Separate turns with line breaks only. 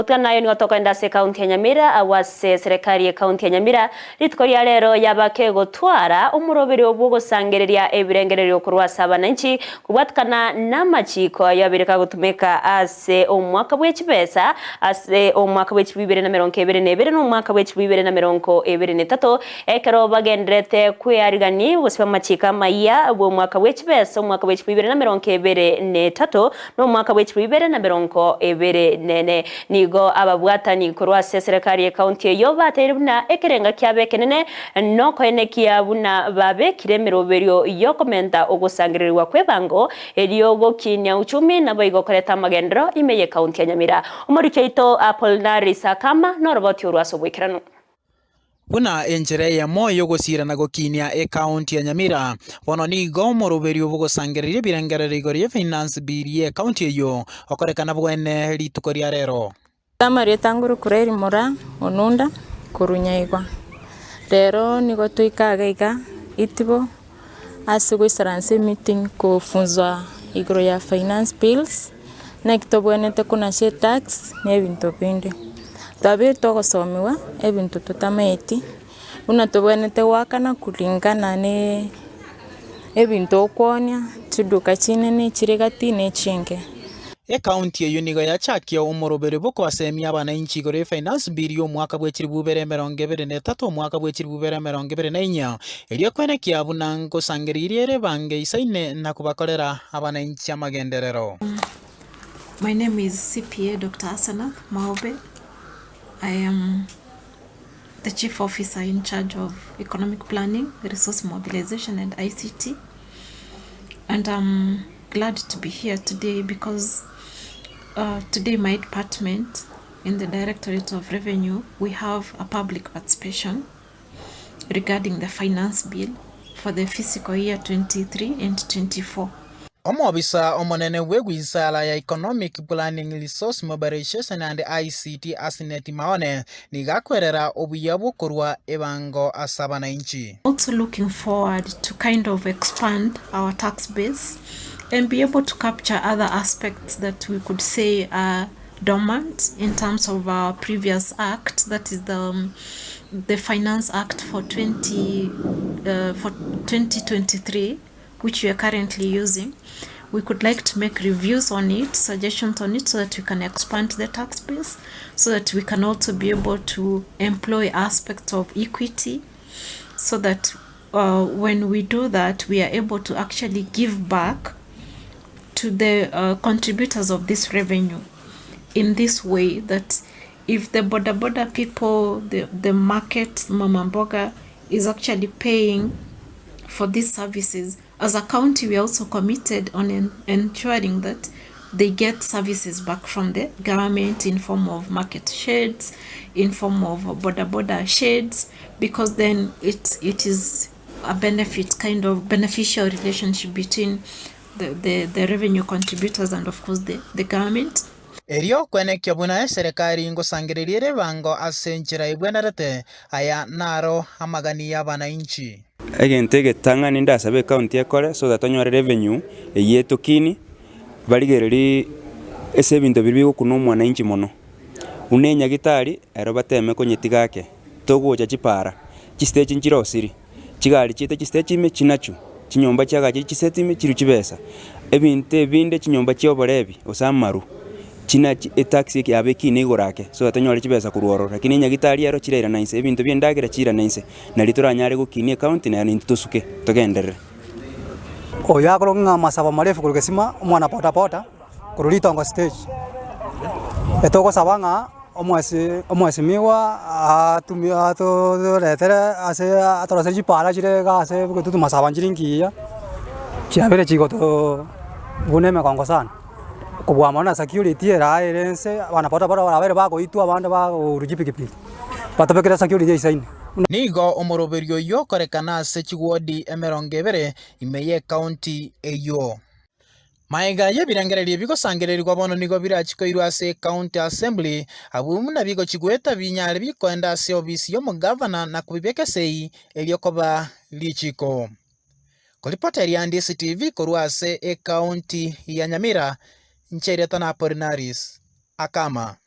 Nayo ni watoka Ndasi County ya Nyamira awase serikali ya County ya Nyamira ritkoria rero yabake gutwara umuroberi obwo gusangereria ebirengerero kurwasa abananchi kubwatkana n'amachiko yabireka gutumika ase omwaka bw'ekibesa ase omwaka bw'ekibibere n'omwaka bw'ekibibere ekero bagendrete kuyarigani busiba machika maya bw'omwaka bw'ekibesa omwaka bw'ekibibere n'omwaka bw'ekibibere nigo ababwatani kurwase serikali ya County yo bateribuna ekerenga kyabekenene no koenekia buna babekire miroberio yo komenta ogusangirirwa kwebango elio gokinya uchumi na boigo koleta magendro imeye County ya Nyamira umurikeito Apolinari Sakama no roboti urwaso bwikirano
Buna enjere ya moyo gusira na gokinia County ya Nyamira bono nigo muroberio bugusangerire birengerere igori finance bill County yo okorekana bwene litukoria rero
Tamari tanguru kureri mura onunda kurunyaigwa rero nigo tuikagaiga itibo asugwisaranse meeting kufunzwa igoro ya finance bills na kitobwenete kuna share tax n'ebintu bindi tabe togosomiwa ebintu tutameti una tobwenete wakana kulingana ne ebintu okwonya tuduka kinene kirigati n'echinge
County ya nigo yachakia umurobere bwo kwasemia abananchi gore finance bill omwaka bw'ekiribubere 2023 omwaka bw'ekiribubere 2024 elio kwenekia bunango sangerire bange isaine na kubakorera abananchi amagenderero.
My name is CPA Dr. Asanath Maobe. I am the Chief Officer in charge of Economic Planning, Resource Mobilization and ICT. And I'm glad to be here today because today my department in the Directorate of Revenue, we have a public participation regarding the finance bill for the fiscal year 23 and 24.
Omobisa omonene wegwisala ya Economic Planning, Resource Mobilization and ICT asineti maone nigakwerera obuya bukorwa ebango asabana inchi.
Also looking forward to kind of expand our tax base and be able to capture other aspects that we could say are dormant in terms of our previous act, that is the Finance Act for 2023, which we are currently using. We could like to make reviews on it, suggestions on it, so that we can expand the tax base, so that we can also be able to employ aspects of equity, so that when we do that, we are able to actually give back to the contributors of this revenue in this way, that if the border people, the market, Mama Mboga is actually paying for these services, as a county we are also committed on ensuring that they get services back from the government in form of market shades, in form of border shades, because then it is a benefit, kind of beneficial relationship between the revenue contributors and of course the government.
Erio kwenekia buna serikali ngosangirire bango asenchira ibwenarete aya naro amagani y'abananchi.
Egente tangani ndasabe county ekore so that onyore revenue yeto kini baligereri ese bintu biri gukuno mwananchi mono unenya gitari ero bateme konyetigake togocha chipara chistage nchiro siri chigali chite chistage ime chinachu chinyomba chagachi chistage ime chiru chibesa ebinte binde chinyomba chioborebi osamaru china taxi yabe kini igorake so atanyore chibesa kuruoro lakini nyagitari ero chirera naise ebintu byendagera chira naise nalitora nyare gukini account na nintusuke togenderere
oyakoronga masaba marefu kurukesima umwana pota kururitongo stage etoko sabanga omwesimiwa atumia to letere ase atorase chipara chire ga ase kutu masaba njiringiya chiabere chigoto buneme kongo sana kubwamana security era erense banapota bara bako itu abande ba urujipikipiki batobekera security isaine
nigo omoroberio yo korekana se chigwodi emerongevere imeye county eyo maiga yebirangererie bigo sangererirwa bono nigo birachikoirwa ase county assembly abumuna bigo chigweta binyare bikwenda ase obisi yo mugavana na kubibekesei eliokoba lichiko kolipota ya Ndizi TV korwa ase county ya Nyamira Nchereta na Apollinaris Akama.